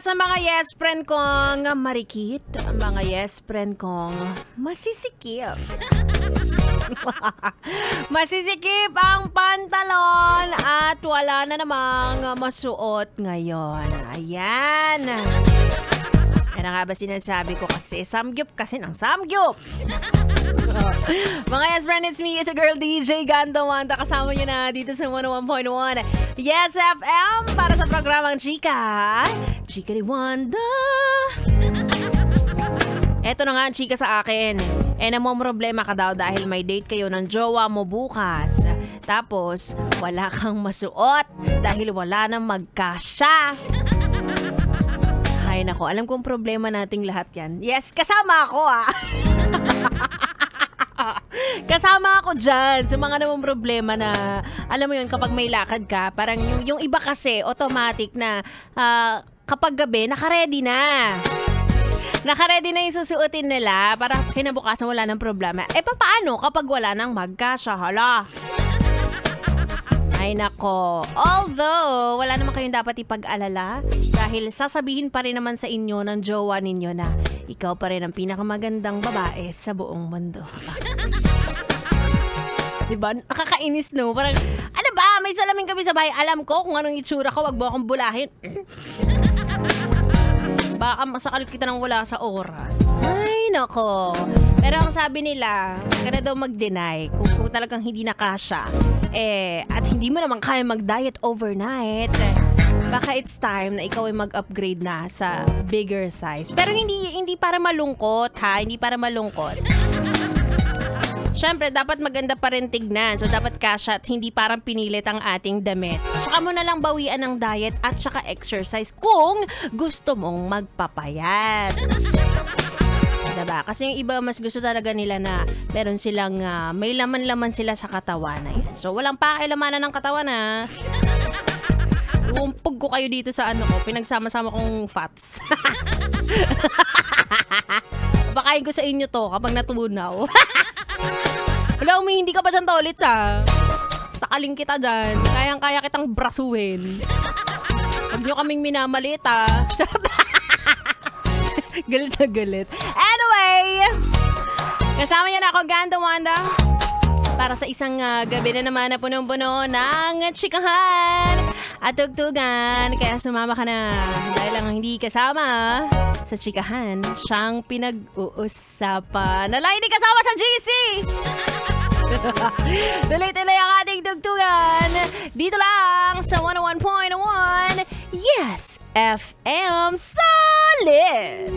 sa mga yes friend kong marikit, mga yes friend kong masisikip. Masisikip ang pantalon at wala na namang masuot ngayon. Ayan. Ano nga ba sinasabi ko kasi? Samgyup kasi ng samgyup. Mga yes friend, it's me, it's a girl DJ Ganda Wanda. Kasama nyo na dito sa 101.1 Yes FM para sa programang Chika ni Wanda. Eto na nga ang chika sa akin. Namomroblema ka daw dahil may date kayo ng jowa mo bukas. Tapos, wala kang masuot dahil wala nang magkasya. Ay nako, alam kong problema nating lahat yan. Yes, kasama ako Kasama ako dyan sa mga namang problema na, alam mo yun, kapag may lakad ka, parang yung iba kasi, automatic na kapag gabi, nakaready na. Nakaready na yung susuotin nila para kinabukasan wala ng problema. Paano kapag wala nang magkasya? Hala. Ay nako. Although, wala naman kayong dapat ipag-alala dahil sasabihin pa rin naman sa inyo ng jowa ninyo na ikaw pa rin ang pinakamagandang babae sa buong mundo. Diba? Nakakainis, no? Parang, ano ba? May salamin kami sa bahay. Alam ko kung anong itsura ko. Wag mo akong bulahin. Baka masakal kita nang wala sa oras. Ay, nako. Pero ang sabi nila, ka na daw mag-deny kung talagang hindi nakasya. At hindi mo naman kaya mag-diet overnight. Baka it's time na ikaw ay mag-upgrade na sa bigger size. Pero hindi para malungkot, ha? Hindi para malungkot. Siyempre, dapat maganda pa rin tignan. So, dapat kasya at hindi parang pinilit ang ating damit. Saka mo na lang bawian ng diet at saka exercise kung gusto mong magpapayat. Diba? Kasi yung iba, mas gusto talaga nila na meron silang, may laman-laman sila sa katawan na yan. So, walang pakilamanan ng katawan, ha? Uumpog ko kayo dito sa pinagsama-sama kong fats. Bakain ko sa inyo to kapag natunaw. Wala, hindi ka pa dyan tolit sakaling kita dyan. Kayang-kaya kitang brasuhin. Huwag nyo kaming minamalita. Galit na galit. Anyway, kasama niya na ako, Ganda Wanda, para sa isang gabi na naman na punong-puno ng chikahan at tugtugan. Kaya sumama ka na dahil lang hindi kasama sa chikahan, siyang pinag-uusapan. Nalay, hindi kasama sa GC! Tuloy-tuloy ang ating tugtugan dito lang sa 101.1 Yes FM Solid!